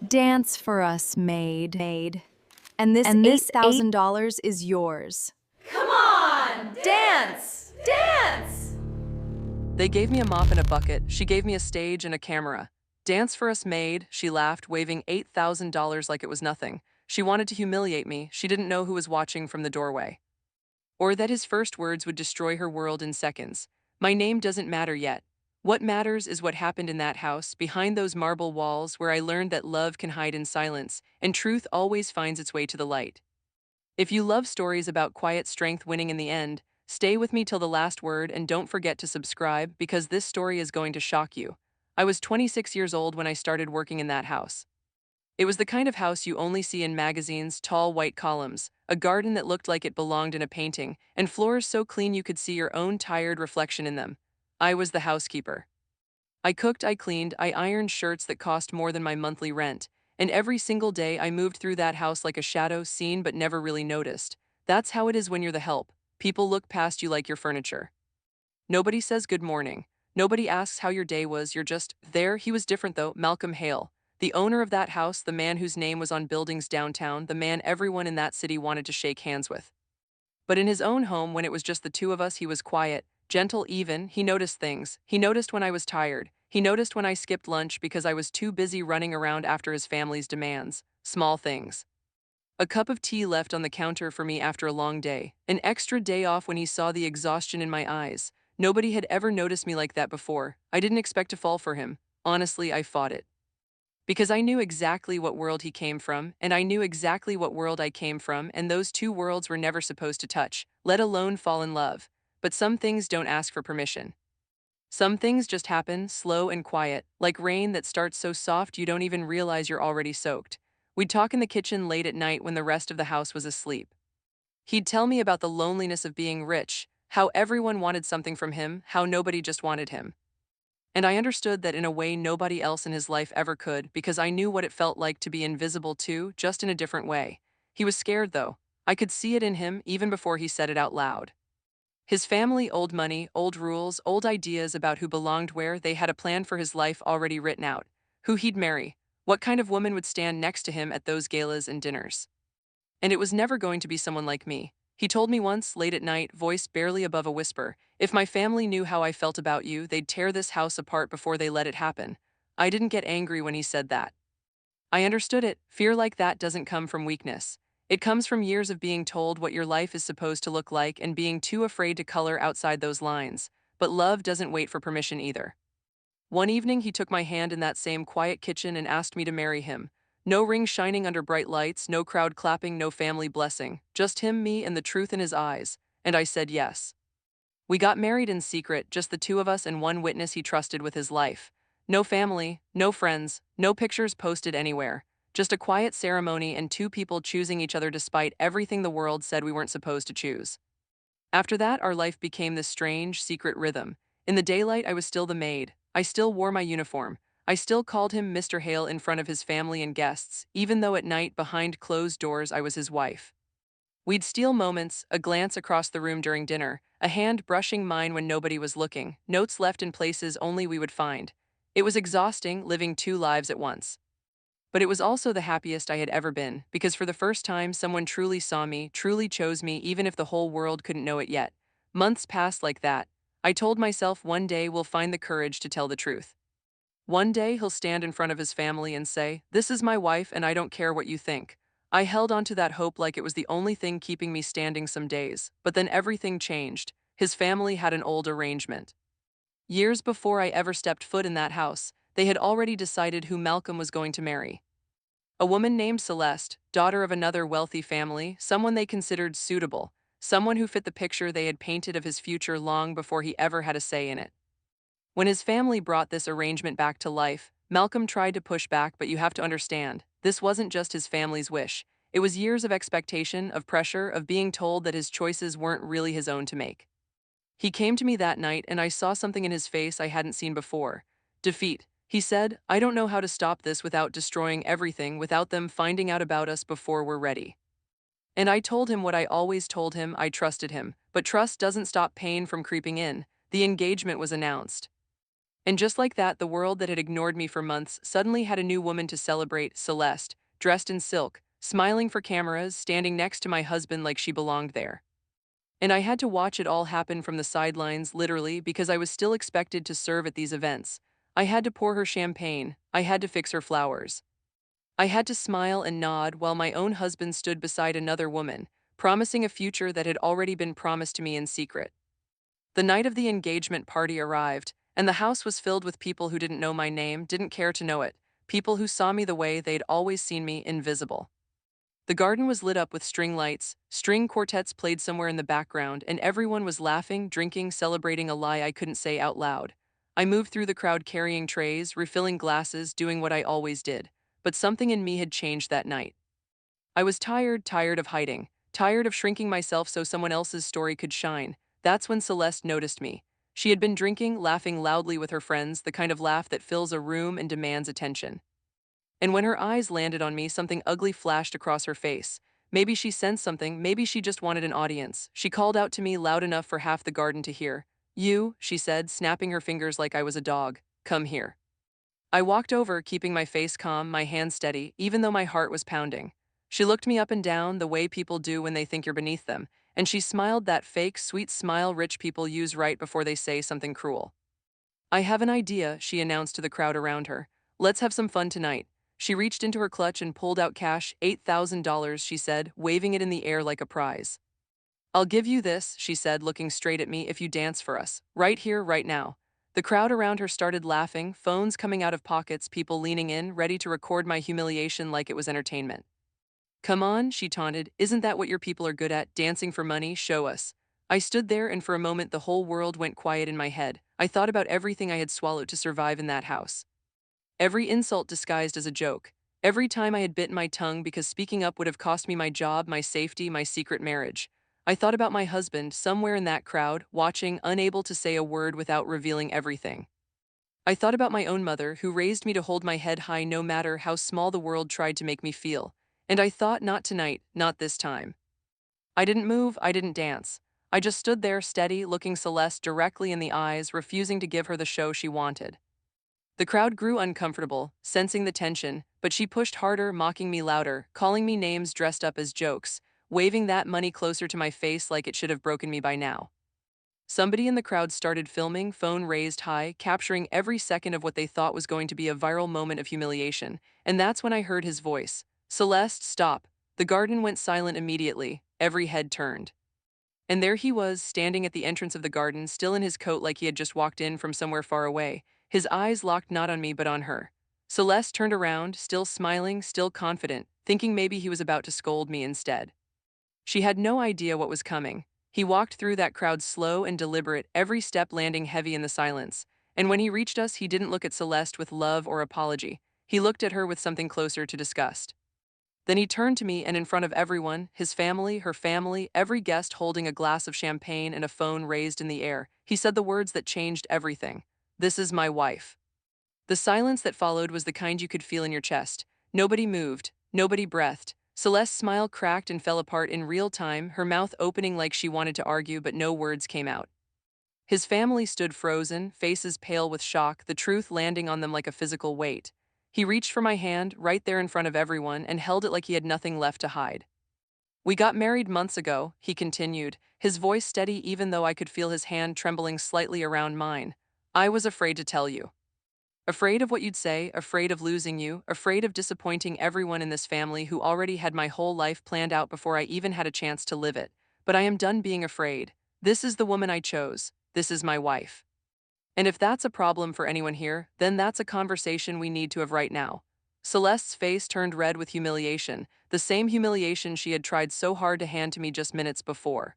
Dance for us, Maid. And this $8,000 is yours. Come on! Dance! Dance! They gave me a mop and a bucket. She gave me a stage and a camera. Dance for us, Maid, she laughed, waving $8,000 like it was nothing. She wanted to humiliate me. She didn't know who was watching from the doorway. Or that his first words would destroy her world in seconds. My name doesn't matter yet. What matters is what happened in that house, behind those marble walls, where I learned that love can hide in silence, and truth always finds its way to the light. If you love stories about quiet strength winning in the end, stay with me till the last word and don't forget to subscribe because this story is going to shock you. I was 26 years old when I started working in that house. It was the kind of house you only see in magazines, tall white columns, a garden that looked like it belonged in a painting, and floors so clean you could see your own tired reflection in them. I was the housekeeper. I cooked, I cleaned, I ironed shirts that cost more than my monthly rent, and every single day I moved through that house like a shadow, seen but never really noticed. That's how it is when you're the help. People look past you like your furniture. Nobody says good morning. Nobody asks how your day was, you're just there. He was different though, Malcolm Hale. The owner of that house, the man whose name was on buildings downtown, the man everyone in that city wanted to shake hands with. But in his own home, when it was just the two of us, he was quiet, gentle even. He noticed things. He noticed when I was tired. He noticed when I skipped lunch because I was too busy running around after his family's demands. Small things. A cup of tea left on the counter for me after a long day. An extra day off when he saw the exhaustion in my eyes. Nobody had ever noticed me like that before. I didn't expect to fall for him. Honestly, I fought it. Because I knew exactly what world he came from, and I knew exactly what world I came from, and those two worlds were never supposed to touch, let alone fall in love. But some things don't ask for permission. Some things just happen, slow and quiet, like rain that starts so soft you don't even realize you're already soaked. We'd talk in the kitchen late at night when the rest of the house was asleep. He'd tell me about the loneliness of being rich, how everyone wanted something from him, how nobody just wanted him. And I understood that in a way nobody else in his life ever could, because I knew what it felt like to be invisible too, just in a different way. He was scared though. I could see it in him even before he said it out loud. His family, old money, old rules, old ideas about who belonged where. They had a plan for his life already written out. Who he'd marry, what kind of woman would stand next to him at those galas and dinners. And it was never going to be someone like me. He told me once, late at night, voice barely above a whisper, if my family knew how I felt about you, they'd tear this house apart before they let it happen. I didn't get angry when he said that. I understood it. Fear like that doesn't come from weakness. It comes from years of being told what your life is supposed to look like and being too afraid to color outside those lines. But love doesn't wait for permission either. One evening, he took my hand in that same quiet kitchen and asked me to marry him. No ring shining under bright lights, no crowd clapping, no family blessing. Just him, me, and the truth in his eyes. And I said yes. We got married in secret, just the two of us and one witness he trusted with his life. No family, no friends, no pictures posted anywhere. Just a quiet ceremony and two people choosing each other despite everything the world said we weren't supposed to choose. After that, our life became this strange, secret rhythm. In the daylight, I was still the maid. I still wore my uniform. I still called him Mr. Hale in front of his family and guests, even though at night, behind closed doors, I was his wife. We'd steal moments, a glance across the room during dinner, a hand brushing mine when nobody was looking, notes left in places only we would find. It was exhausting, living two lives at once. But it was also the happiest I had ever been, because for the first time someone truly saw me, truly chose me, even if the whole world couldn't know it yet. Months passed like that. I told myself one day we'll find the courage to tell the truth. One day he'll stand in front of his family and say, "This is my wife and I don't care what you think." I held on to that hope like it was the only thing keeping me standing some days, but then everything changed. His family had an old arrangement. Years before I ever stepped foot in that house, they had already decided who Malcolm was going to marry. A woman named Celeste, daughter of another wealthy family, someone they considered suitable, someone who fit the picture they had painted of his future long before he ever had a say in it. When his family brought this arrangement back to life, Malcolm tried to push back, but you have to understand, this wasn't just his family's wish. It was years of expectation, of pressure, of being told that his choices weren't really his own to make. He came to me that night and I saw something in his face I hadn't seen before. Defeat. He said, "I don't know how to stop this without destroying everything, without them finding out about us before we're ready." And I told him what I always told him, I trusted him. But trust doesn't stop pain from creeping in. The engagement was announced. And just like that, the world that had ignored me for months suddenly had a new woman to celebrate, Celeste, dressed in silk, smiling for cameras, standing next to my husband like she belonged there. And I had to watch it all happen from the sidelines, literally, because I was still expected to serve at these events. I had to pour her champagne, I had to fix her flowers. I had to smile and nod while my own husband stood beside another woman, promising a future that had already been promised to me in secret. The night of the engagement party arrived, and the house was filled with people who didn't know my name, didn't care to know it, people who saw me the way they'd always seen me, invisible. The garden was lit up with string lights, string quartets played somewhere in the background, and everyone was laughing, drinking, celebrating a lie I couldn't say out loud. I moved through the crowd carrying trays, refilling glasses, doing what I always did. But something in me had changed that night. I was tired of hiding, tired of shrinking myself so someone else's story could shine. That's when Celeste noticed me. She had been drinking, laughing loudly with her friends, the kind of laugh that fills a room and demands attention. And when her eyes landed on me, something ugly flashed across her face. Maybe she sensed something, maybe she just wanted an audience. She called out to me loud enough for half the garden to hear. "You," she said, snapping her fingers like I was a dog. "Come here." I walked over, keeping my face calm, my hands steady, even though my heart was pounding. She looked me up and down, the way people do when they think you're beneath them, and she smiled, that fake, sweet smile rich people use right before they say something cruel. "I have an idea," she announced to the crowd around her. "Let's have some fun tonight." She reached into her clutch and pulled out cash, $8,000, she said, waving it in the air like a prize. "I'll give you this," she said, looking straight at me, "if you dance for us. Right here, right now." The crowd around her started laughing, phones coming out of pockets, people leaning in, ready to record my humiliation like it was entertainment. "Come on," she taunted. "Isn't that what your people are good at? Dancing for money? Show us." I stood there, and for a moment the whole world went quiet in my head. I thought about everything I had swallowed to survive in that house. Every insult disguised as a joke. Every time I had bitten my tongue because speaking up would have cost me my job, my safety, my secret marriage. I thought about my husband, somewhere in that crowd, watching, unable to say a word without revealing everything. I thought about my own mother, who raised me to hold my head high no matter how small the world tried to make me feel. And I thought, not tonight, not this time. I didn't move, I didn't dance. I just stood there steady, looking Celeste directly in the eyes, refusing to give her the show she wanted. The crowd grew uncomfortable, sensing the tension, but she pushed harder, mocking me louder, calling me names dressed up as jokes, waving that money closer to my face like it should have broken me by now. Somebody in the crowd started filming, phone raised high, capturing every second of what they thought was going to be a viral moment of humiliation, and that's when I heard his voice. "Celeste, stop." The garden went silent immediately, every head turned. And there he was, standing at the entrance of the garden, still in his coat like he had just walked in from somewhere far away, his eyes locked not on me but on her. Celeste turned around, still smiling, still confident, thinking maybe he was about to scold me instead. She had no idea what was coming. He walked through that crowd slow and deliberate, every step landing heavy in the silence. And when he reached us, he didn't look at Celeste with love or apology. He looked at her with something closer to disgust. Then he turned to me, and in front of everyone, his family, her family, every guest holding a glass of champagne and a phone raised in the air, he said the words that changed everything. "This is my wife." The silence that followed was the kind you could feel in your chest. Nobody moved, nobody breathed. Celeste's smile cracked and fell apart in real time, her mouth opening like she wanted to argue, but no words came out. His family stood frozen, faces pale with shock, the truth landing on them like a physical weight. He reached for my hand, right there in front of everyone, and held it like he had nothing left to hide. "We got married months ago," he continued, his voice steady even though I could feel his hand trembling slightly around mine. "I was afraid to tell you. Afraid of what you'd say, afraid of losing you, afraid of disappointing everyone in this family who already had my whole life planned out before I even had a chance to live it. But I am done being afraid. This is the woman I chose. This is my wife. And if that's a problem for anyone here, then that's a conversation we need to have right now." Celeste's face turned red with humiliation, the same humiliation she had tried so hard to hand to me just minutes before.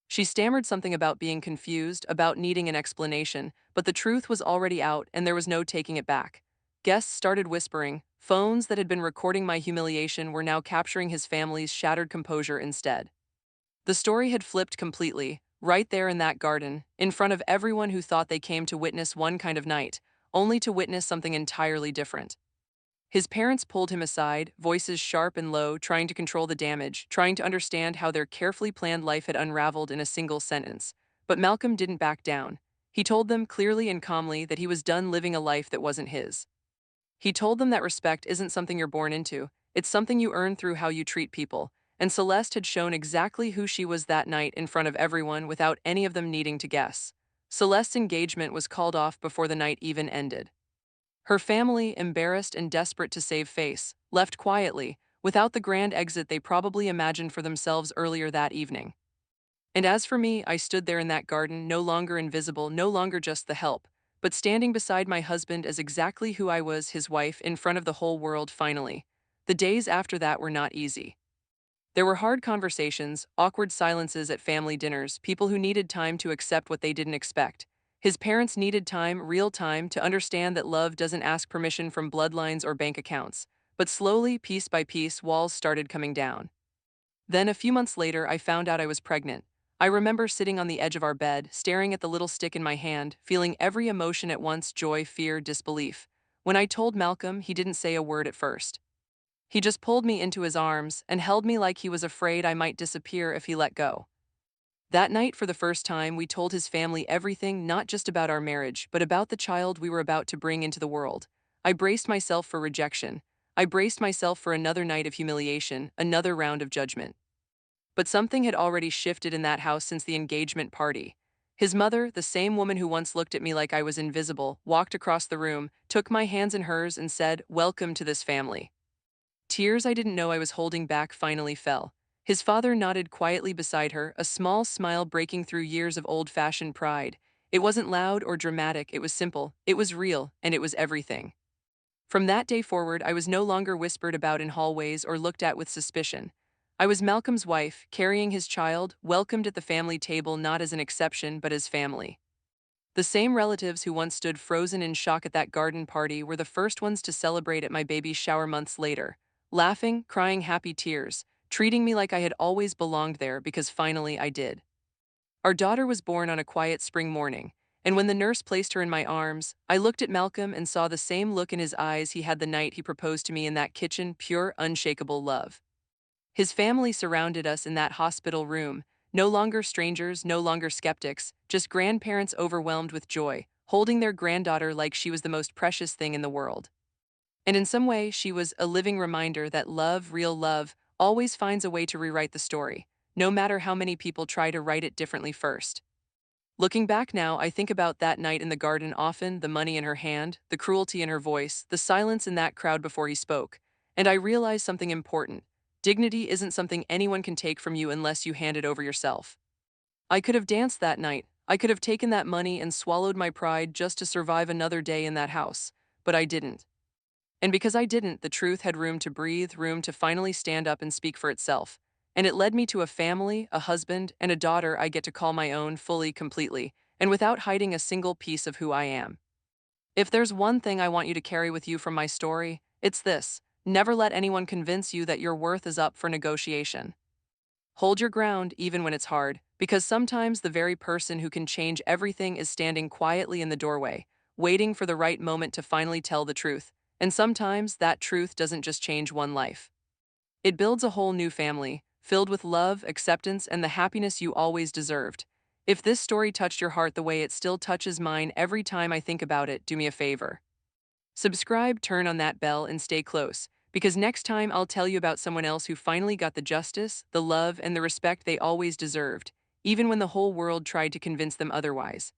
She stammered something about being confused, about needing an explanation, but the truth was already out and there was no taking it back. Guests started whispering. Phones that had been recording my humiliation were now capturing his family's shattered composure instead. The story had flipped completely, right there in that garden, in front of everyone who thought they came to witness one kind of night, only to witness something entirely different. His parents pulled him aside, voices sharp and low, trying to control the damage, trying to understand how their carefully planned life had unraveled in a single sentence. But Malcolm didn't back down. He told them clearly and calmly that he was done living a life that wasn't his. He told them that respect isn't something you're born into, it's something you earn through how you treat people, and Celeste had shown exactly who she was that night in front of everyone without any of them needing to guess. Celeste's engagement was called off before the night even ended. Her family, embarrassed and desperate to save face, left quietly, without the grand exit they probably imagined for themselves earlier that evening. And as for me, I stood there in that garden, no longer invisible, no longer just the help, but standing beside my husband as exactly who I was, his wife, in front of the whole world finally. The days after that were not easy. There were hard conversations, awkward silences at family dinners, people who needed time to accept what they didn't expect. His parents needed time, real time, to understand that love doesn't ask permission from bloodlines or bank accounts. But slowly, piece by piece, walls started coming down. Then, a few months later, I found out I was pregnant. I remember sitting on the edge of our bed, staring at the little stick in my hand, feeling every emotion at once: joy, fear, disbelief. When I told Malcolm, he didn't say a word at first. He just pulled me into his arms and held me like he was afraid I might disappear if he let go. That night, for the first time, we told his family everything, not just about our marriage, but about the child we were about to bring into the world. I braced myself for rejection. I braced myself for another night of humiliation, another round of judgment. But something had already shifted in that house since the engagement party. His mother, the same woman who once looked at me like I was invisible, walked across the room, took my hands in hers, and said, "Welcome to this family." Tears I didn't know I was holding back finally fell. His father nodded quietly beside her, a small smile breaking through years of old-fashioned pride. It wasn't loud or dramatic, it was simple, it was real, and it was everything. From that day forward, I was no longer whispered about in hallways or looked at with suspicion. I was Malcolm's wife, carrying his child, welcomed at the family table not as an exception but as family. The same relatives who once stood frozen in shock at that garden party were the first ones to celebrate at my baby's shower months later, laughing, crying happy tears, treating me like I had always belonged there because finally I did. Our daughter was born on a quiet spring morning, and when the nurse placed her in my arms, I looked at Malcolm and saw the same look in his eyes he had the night he proposed to me in that kitchen: pure, unshakable love. His family surrounded us in that hospital room, no longer strangers, no longer skeptics, just grandparents overwhelmed with joy, holding their granddaughter like she was the most precious thing in the world. And in some way, she was a living reminder that love, real love, always finds a way to rewrite the story, no matter how many people try to write it differently first. Looking back now, I think about that night in the garden often, the money in her hand, the cruelty in her voice, the silence in that crowd before he spoke, and I realize something important. Dignity isn't something anyone can take from you unless you hand it over yourself. I could have danced that night. I could have taken that money and swallowed my pride just to survive another day in that house, but I didn't. And because I didn't, the truth had room to breathe, room to finally stand up and speak for itself. And it led me to a family, a husband, and a daughter I get to call my own fully, completely, and without hiding a single piece of who I am. If there's one thing I want you to carry with you from my story, it's this: never let anyone convince you that your worth is up for negotiation. Hold your ground even when it's hard, because sometimes the very person who can change everything is standing quietly in the doorway, waiting for the right moment to finally tell the truth. And sometimes that truth doesn't just change one life. It builds a whole new family, filled with love, acceptance, and the happiness you always deserved. If this story touched your heart the way it still touches mine every time I think about it, do me a favor. Subscribe, turn on that bell, and stay close, because next time I'll tell you about someone else who finally got the justice, the love, and the respect they always deserved, even when the whole world tried to convince them otherwise.